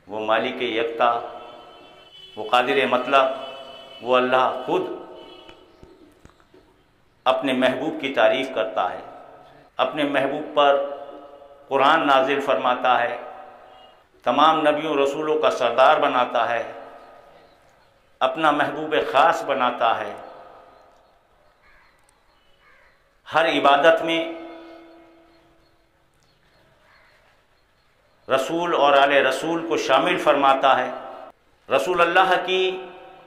وہ مالک یکتا، وہ قادر مطلق، وہ اللہ خود اپنے محبوب کی تعریف کرتا ہے، اپنے محبوب پر قرآن نازل فرماتا ہے، تمام نبیوں رسولوں کا سردار بناتا ہے، اپنا محبوب خاص بناتا ہے، ہر عبادت میں رسول اور آل رسول کو شامل فرماتا ہے، رسول اللہ کی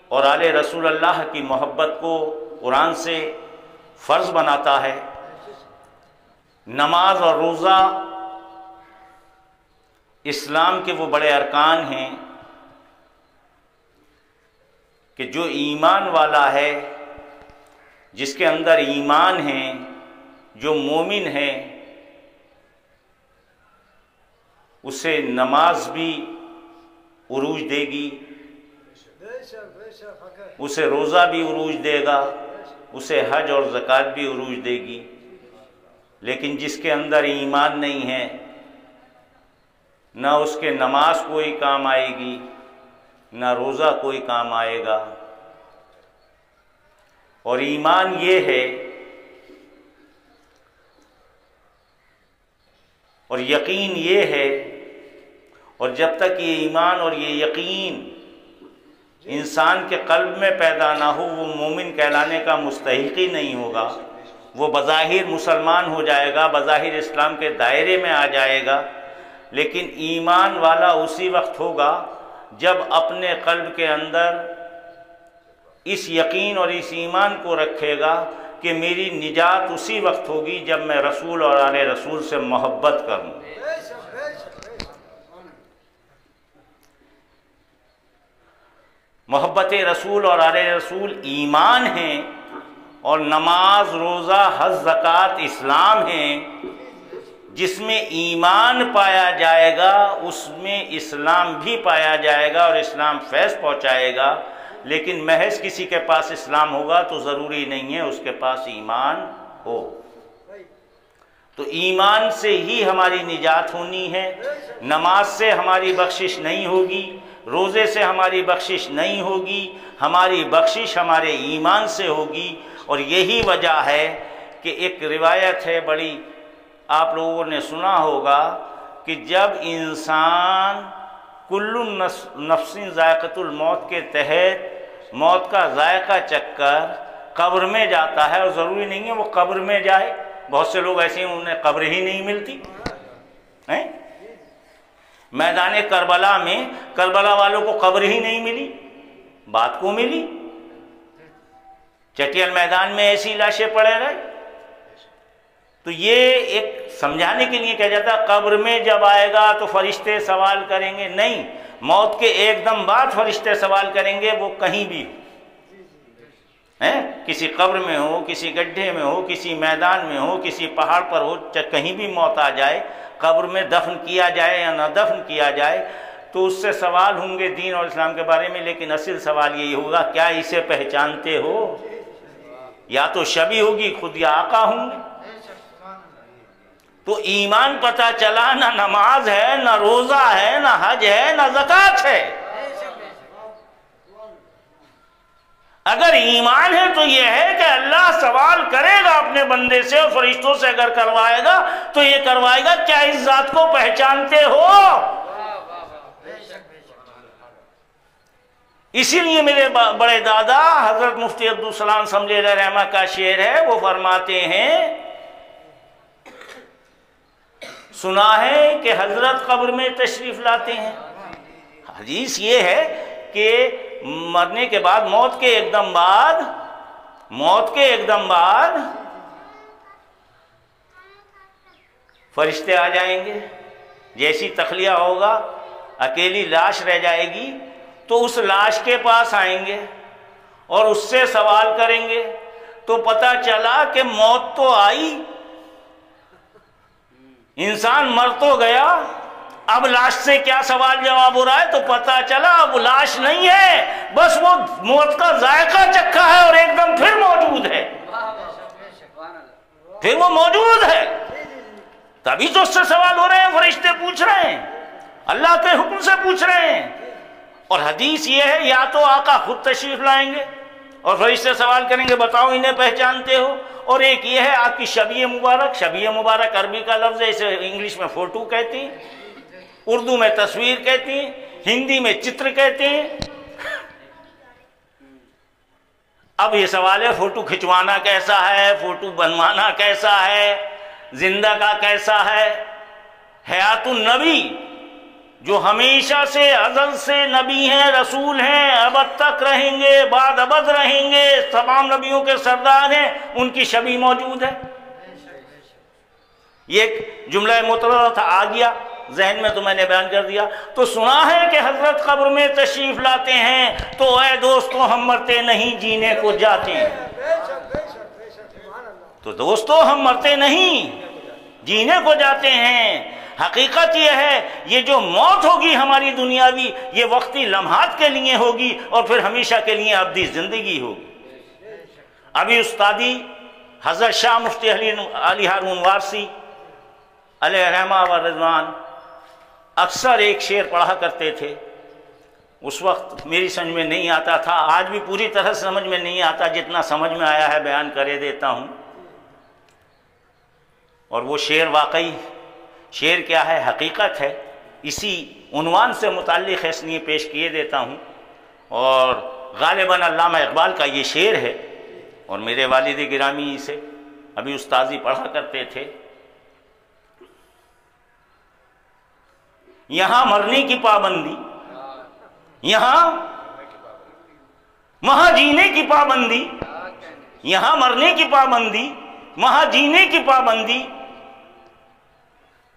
اور آل رسول اللہ کی محبت کو قرآن سے فرض بناتا ہے۔ نماز اور روزہ اسلام کے وہ بڑے ارکان ہیں کہ جو ایمان والا ہے، جس کے اندر ایمان ہے، جو مومن ہے، اسے نماز بھی عروج دے گی، اسے روزہ بھی عروج دے گا، اسے حج اور زکوٰۃ بھی عروج دے گی۔ لیکن جس کے اندر ایمان نہیں ہے، نہ اس کے نماز کوئی کام آئے گی، نہ روزہ کوئی کام آئے گا۔ اور ایمان یہ ہے اور یقین یہ ہے، اور جب تک یہ ایمان اور یہ یقین انسان کے قلب میں پیدا نہ ہو، وہ مومن کہلانے کا مستحق ہی نہیں ہوگا۔ وہ بظاہر مسلمان ہو جائے گا، بظاہر اسلام کے دائرے میں آ جائے گا، لیکن ایمان والا اسی وقت ہوگا جب اپنے قلب کے اندر اس یقین اور اس ایمان کو رکھے گا کہ میری نجات اسی وقت ہوگی جب میں رسول اور آل رسول سے محبت کروں۔ محبت رسول اور آل رسول ایمان ہیں، اور نماز، روزہ، حج، زکوٰۃ اسلام ہیں۔ جس میں ایمان پایا جائے گا اس میں اسلام بھی پایا جائے گا اور اسلام فیض پہنچائے گا۔ لیکن محض کسی کے پاس اسلام ہوگا تو ضروری نہیں ہے اس کے پاس ایمان ہو۔ تو ایمان سے ہی ہماری نجات ہونی ہے، نماز سے ہماری بخشش نہیں ہوگی، روزے سے ہماری بخشش نہیں ہوگی، ہماری بخشش ہمارے ایمان سے ہوگی۔ اور یہی وجہ ہے کہ ایک روایت ہے بڑی، آپ لوگوں نے سنا ہوگا کہ جب انسان کل نفس ذائقۃ الموت کے تحت موت کا ذائقہ چکھ کر قبر میں جاتا ہے، اور ضروری نہیں ہے وہ قبر میں جائے، بہت سے لوگ ایسے ہیں انہیں قبر ہی نہیں ملتی۔ میدان کربلا میں کربلا والوں کو قبر ہی نہیں ملی، بات کو ملی، چٹیل میدان میں ایسی لاشیں پڑے رہے۔ تو یہ ایک سمجھانے کے لیے کہا جاتا ہے قبر میں جب آئے گا تو فرشتے سوال کریں گے، نہیں، موت کے ایک دم بعد فرشتے سوال کریں گے، وہ کہیں بھی کسی قبر میں ہو، کسی گڈھے میں ہو، کسی میدان میں ہو، کسی پہاڑ پر ہو، چاہے کہیں بھی موت آ جائے، قبر میں دفن کیا جائے یا نہ دفن کیا جائے، تو اس سے سوال ہوں گے دین اور اسلام کے بارے میں۔ لیکن اصل سوال یہی ہوگا کیا اسے پہچانتے ہو؟ یا تو شبیہ ہوگی خود یا آقا ہوں گے۔ تو ایمان پتہ چلا، نہ نماز ہے، نہ روزہ ہے، نہ حج ہے، نہ زکوٰۃ ہے۔ اگر ایمان ہے تو یہ ہے کہ اللہ سوال کرے گا اپنے بندے سے، اور فرشتوں سے اگر کروائے گا تو یہ کروائے گا کیا اس ذات کو پہچانتے ہو؟ اسی لیے میرے بڑے دادا حضرت مفتی عبدالسلام سمجھے علیہ رحمہ کا شعر ہے، وہ فرماتے ہیں سنا ہے کہ حضرت قبر میں تشریف لاتے ہیں۔ حدیث یہ ہے کہ مرنے کے بعد، موت کے ایک دم بعد فرشتے آ جائیں گے، جیسی تخلیہ ہوگا اکیلی لاش رہ جائے گی تو اس لاش کے پاس آئیں گے اور اس سے سوال کریں گے، تو پتہ چلا کہ موت تو آئی، انسان مر تو گیا، اب لاش سے کیا سوال جواب ہو رہا ہے؟ تو پتہ چلا اب لاش نہیں ہے، بس وہ موت کا ذائقہ چکھا ہے اور ایک دم پھر موجود ہے، پھر وہ موجود ہے، تبھی تو اس سے سوال ہو رہے ہیں، فرشتے پوچھ رہے ہیں۔ اللہ کے حکم سے پوچھ رہے ہیں۔ اور حدیث یہ ہے یا تو آقا خود تشریف لائیں گے اور فرشتے سوال کریں گے بتاؤ انہیں پہچانتے ہو، اور ایک یہ ہے آپ کی شبیہ مبارک۔ شبیہ مبارک عربی کا لفظ ہے، اسے انگلش میں فوٹو کہتے ہیں، اردو میں تصویر کہتے ہیں، ہندی میں چتر کہتے ہیں۔ اب یہ سوال ہے فوٹو کھنچوانا کیسا ہے، فوٹو بنوانا کیسا ہے، زندہ کا کیسا ہے؟ حیات النبی جو ہمیشہ سے ازل سے نبی ہیں، رسول ہیں، ابد تک رہیں گے، بعد ابد رہیں گے، تمام نبیوں کے سردار ہیں، ان کی شبیہ موجود ہے۔ یہ ایک جملہ مترادف تھا، آ گیا ذہن میں تو میں نے بیان کر دیا۔ تو سنا ہے کہ حضرت قبر میں تشریف لاتے ہیں تو اے دوستو ہم مرتے نہیں جینے کو جاتے ہیں۔ تو دوستو ہم مرتے نہیں جینے کو جاتے ہیں۔ حقیقت یہ ہے یہ جو موت ہوگی ہماری دنیاوی یہ وقتی لمحات کے لیے ہوگی اور پھر ہمیشہ کے لیے ابدی زندگی ہوگی۔ ابھی استادی حضرت شاہ مفتی علی ہارون وارثی علیہ رحمہ و رضوان اکثر ایک شعر پڑھا کرتے تھے۔ اس وقت میری سمجھ میں نہیں آتا تھا، آج بھی پوری طرح سمجھ میں نہیں آتا، جتنا سمجھ میں آیا ہے بیان کرے دیتا ہوں۔ اور وہ شعر واقعی شعر کیا ہے، حقیقت ہے، اسی عنوان سے متعلق ہے، اس لیے پیش کیے دیتا ہوں۔ اور غالباً علامہ اقبال کا یہ شعر ہے، اور میرے والد گرامی سے ابھی استاذی پڑھا کرتے تھے۔ یہاں مرنے کی پابندی، یہاں وہاں جینے کی پابندی، یہاں مرنے کی پابندی وہاں جینے کی پابندی،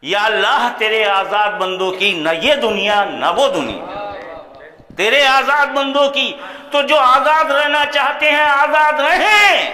یا اللہ تیرے آزاد بندوں کی نہ یہ دنیا نہ وہ دنیا، تیرے آزاد بندوں کی۔ تو جو آزاد رہنا چاہتے ہیں آزاد رہیں،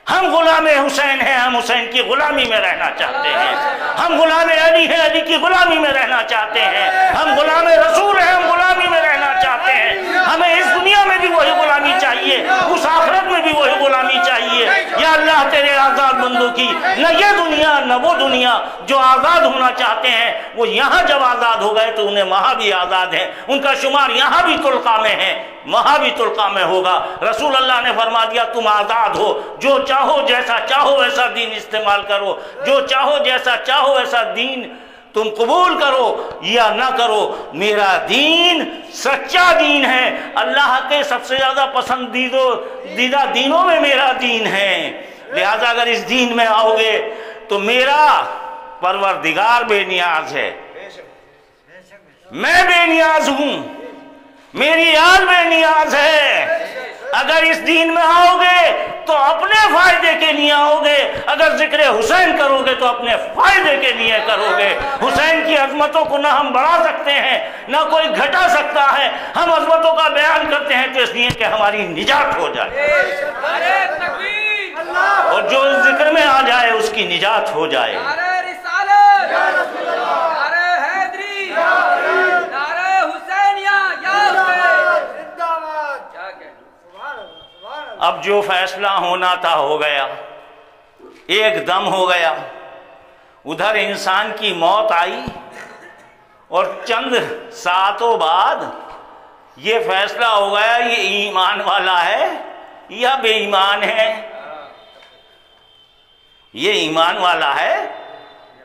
ہم غلام حسین ہیں، ہم حسین کی غلامی میں رہنا چاہتے ہیں، ہم غلام علی ہیں، علی کی غلامی میں رہنا چاہتے ہیں، ہم غلام رسول ہیں، ہم غلامی میں رہنا چاہتے ہیں۔ ہمیں اس دنیا میں بھی وہی غلامی چاہیے، اس آخرت میں بھی وہی غلامی چاہیے۔ یا اللہ تیرے آزاد بندوں کی نہ یہ دنیا نہ وہ دنیا، جو آزاد ہونا چاہتے ہیں وہ یہاں جب آزاد ہو گئے تو انہیں وہاں بھی آزاد ہے، ان کا شمار یہاں بھی تلقا میں ہے، وہاں بھی تلقا میں ہوگا۔ رسول اللہ نے فرما دیا تم آزاد ہو، جو چاہو جیسا چاہو ویسا دین استعمال کرو، جو چاہو جیسا چاہو ویسا دین تم قبول کرو یا نہ کرو، میرا دین سچا دین ہے، اللہ کے سب سے زیادہ پسندیدہ دینوں میں میرا دین ہے۔ لہذا اگر اس دین میں آؤ گے تو میرا پروردگار بے نیاز ہے، میں بے نیاز ہوں، میری آل بے نیاز ہے۔ اگر اس دین میں آؤ گے تو اپنے فائدے کے لیے آؤ گے، اگر ذکر حسین کرو گے تو اپنے فائدے کے لیے کرو گے۔ حسین کی عظمتوں کو نہ ہم بڑھا سکتے ہیں نہ کوئی گھٹا سکتا ہے، ہم عظمتوں کا بیان کرتے ہیں تو اس لیے کہ ہماری نجات ہو جائے، اور جو ذکر میں آ جائے اس کی نجات ہو جائے۔ اب جو فیصلہ ہونا تھا ہو گیا، ایک دم ہو گیا۔ ادھر انسان کی موت آئی اور چند ساعتوں بعد یہ فیصلہ ہو گیا یہ ایمان والا ہے یا بے ایمان ہے، یہ ایمان والا ہے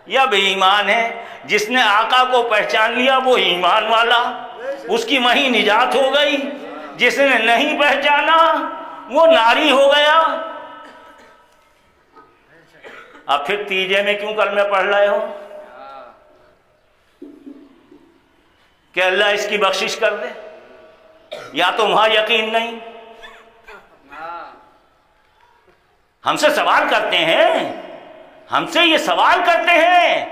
یا بے ایمان ہے۔ جس نے آقا کو پہچان لیا وہ ایمان والا، اس کی وہیں نجات ہو گئی، جس نے نہیں پہچانا وہ ناری ہو گیا۔ اب پھر تیجے میں کیوں کلمے پڑھ رہے ہو کہ اللہ اس کی بخشش کر دے؟ یا تو وہاں یقین نہیں؟ ہم سے سوال کرتے ہیں، ہم سے یہ سوال کرتے ہیں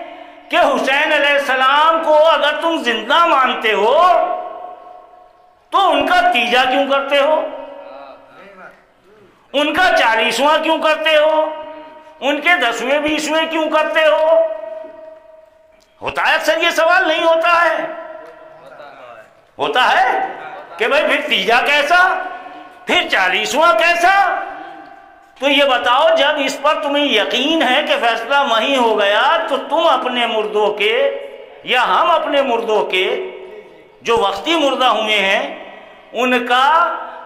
کہ حسین علیہ السلام کو اگر تم زندہ مانتے ہو تو ان کا تیجا کیوں کرتے ہو، ان کا 40واں کیوں کرتے ہو، ان کے 10ویں 20ویں کیوں کرتے ہو؟ ہوتا ہے اکثر یہ سوال، نہیں ہوتا ہے؟ ہوتا ہے کہ بھئی پھر تیجا کیسا، پھر 40واں کیسا؟ تو یہ بتاؤ جب اس پر تمہیں یقین ہے کہ فیصلہ وہیں ہو گیا تو تم اپنے مردوں کے یا ہم اپنے مردوں کے جو وقتی مردہ ہوئے ہیں ان کا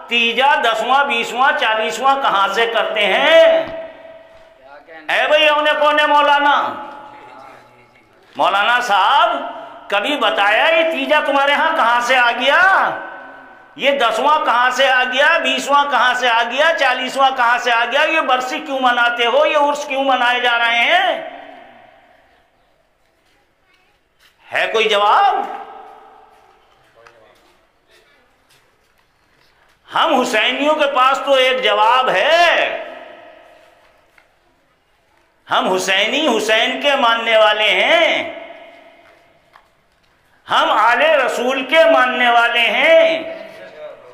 تیجا 10واں 20واں 40واں کہاں سے کرتے ہیں؟ اے بھئی اونے پونے مولانا صاحب کبھی بتایا یہ تیجا تمہارے ہاں کہاں سے آ گیا؟ یہ 10واں کہاں سے آ گیا؟ 20واں کہاں سے آ گیا؟ 40واں کہاں سے آ گیا؟ یہ برسی کیوں مناتے ہو؟ یہ عرس کیوں منائے جا رہے ہیں؟ ہے کوئی جواب؟ ہم حسینیوں کے پاس تو ایک جواب ہے. ہم حسین کے ماننے والے ہیں، ہم آل رسول کے ماننے والے ہیں،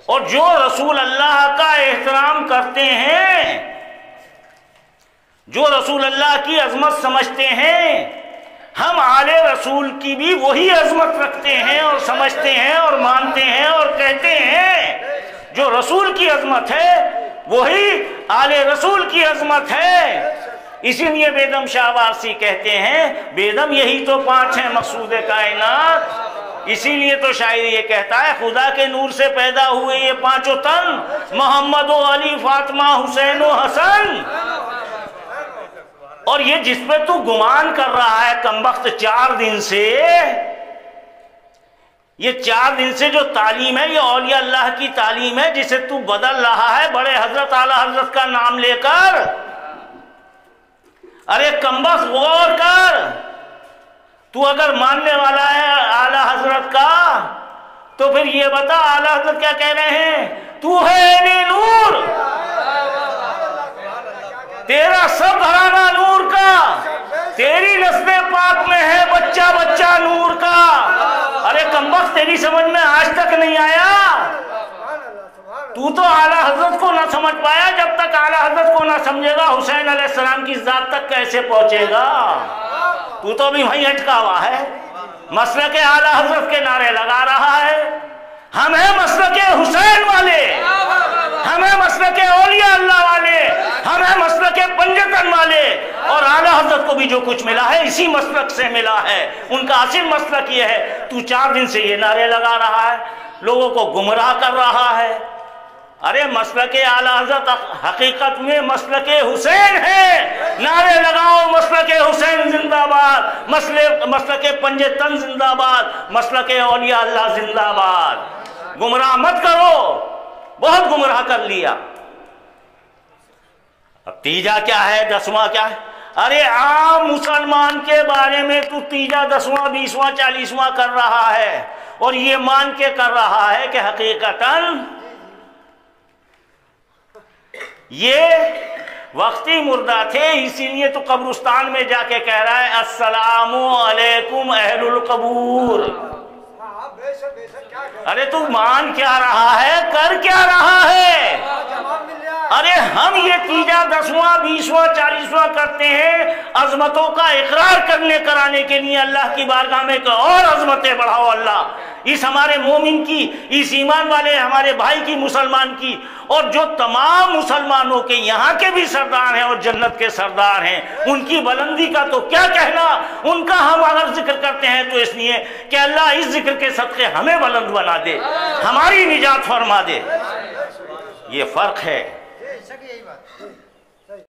اور جو رسول اللہ کا احترام کرتے ہیں، جو رسول اللہ کی عظمت سمجھتے ہیں، ہم آل رسول کی بھی وہی عظمت رکھتے ہیں اور سمجھتے ہیں اور مانتے ہیں اور کہتے ہیں جو رسول کی عظمت ہے وہی آل رسول کی عظمت ہے. اسی لیے بیدم شاہ وارسی کہتے ہیں بیدم یہی تو 5 ہیں مقصود کائنات. اسی لیے تو شاعر یہ کہتا ہے خدا کے نور سے پیدا ہوئے یہ 5 تن، محمد و علی فاطمہ حسین و حسن. اور یہ جس پہ تو گمان کر رہا ہے کمبخت 4 دن سے، یہ 4 دن سے جو تعلیم ہے یہ اولیاء اللہ کی تعلیم ہے جسے تو بدل رہا ہے بڑے حضرت اعلی حضرت کا نام لے کر. ارے کمبخت غور کر، تو اگر ماننے والا ہے اعلی حضرت کا تو پھر یہ بتا اعلی حضرت کیا کہہ رہے ہیں؟ تو ہے عین نور، تیرا سب گھرانہ نور کا، تیری نسل پاک میں ہے بچہ بچہ نور کا. ارے کمبخت تیری سمجھ میں آج تک نہیں آیا؟ تو اعلیٰ حضرت کو نہ سمجھ پایا، جب تک اعلیٰ حضرت کو نہ سمجھے گا حسین علیہ السلام کی ذات تک کیسے پہنچے گا؟ تو ابھی وہیں اٹکا ہوا ہے، مسلک اعلیٰ حضرت کے نعرے لگا رہا ہے. ہم ہیں مسلک حسین والے، ہم ہیں مسلک اولیاء اللہ والے، ہم ہیں مسلک پنجتن والے، اور اعلیٰ حضرت کو بھی جو کچھ ملا ہے اسی مسلک سے ملا ہے. ان کا اصل مسلک یہ ہے. تو 4 دن سے یہ نعرے لگا رہا ہے، لوگوں کو گمراہ کر رہا ہے. ارے مسلک اعلیٰ حضرت حقیقت میں مسلک حسین ہے. نعرے لگاؤ مسلک حسین زندہ باد، مسلک پنجتن زندہ باد، مسلک اولیاء اللہ زندہ باد. گمراہ مت کرو، بہت گمراہ کر لیا. اب تیجا کیا ہے، 10واں کیا ہے؟ ارے عام مسلمان کے بارے میں تو تیجا 10واں 20واں 40واں کر رہا ہے، اور یہ مان کے کر رہا ہے کہ حقیقتاً یہ وقتی مردہ تھے. اسی لیے تو قبرستان میں جا کے کہہ رہا ہے السلام علیکم اہل القبور. ارے تو مان کیا رہا ہے، کر کیا رہا ہے؟ ارے ہم یہ تیجا 10واں 20واں 40واں کرتے ہیں عظمتوں کا اقرار کرانے کے لیے اللہ کی بارگاہ میں کہ اور عظمتیں بڑھاؤ اللہ، اس ہمارے مومن کی، اس ایمان والے ہمارے بھائی کی، مسلمان کی، اور جو تمام مسلمانوں کے یہاں کے بھی سردار ہیں اور جنت کے سردار ہیں ان کی بلندی کا تو کیا کہنا. ان کا ہم اگر ذکر کرتے ہیں تو اس لیے کہ اللہ اس ذکر کے صدقے ہمیں بلند بنا دے، ہماری نجات فرما دے. یہ فرق ہے.